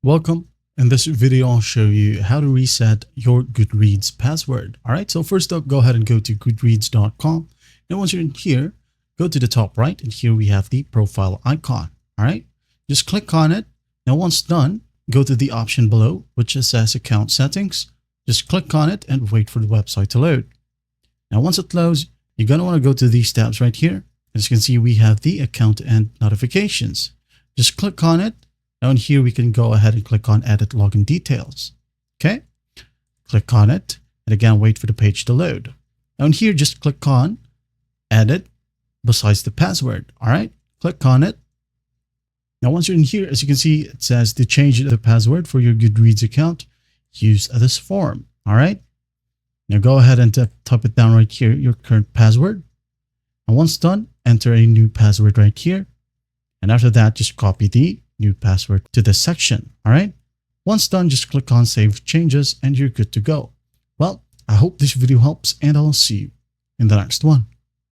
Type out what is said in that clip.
Welcome. In this video, I'll show you how to reset your Goodreads password. All right, so first up, go ahead and go to goodreads.com. Now, once you're in here, go to the top right, and here we have the profile icon. All right, just click on it. Now, once done, go to the option below, which says account settings. Just click on it and wait for the website to load. Now, once it loads, you're going to want to go to these tabs right here. As you can see, we have the account and notifications. Just click on it. Now in here, we can go ahead and click on edit login details. Okay. Click on it. And again, wait for the page to load. Now in here, just click on edit besides the password. All right. Click on it. Now, once you're in here, as you can see, it says to change the password for your Goodreads account, use this form. All right. Now go ahead and type it down right here, your current password. And once done, enter a new password right here. And after that, just copy the new password to this section. All right. Once done, just click on save changes and you're good to go. Well, I hope this video helps and I'll see you in the next one.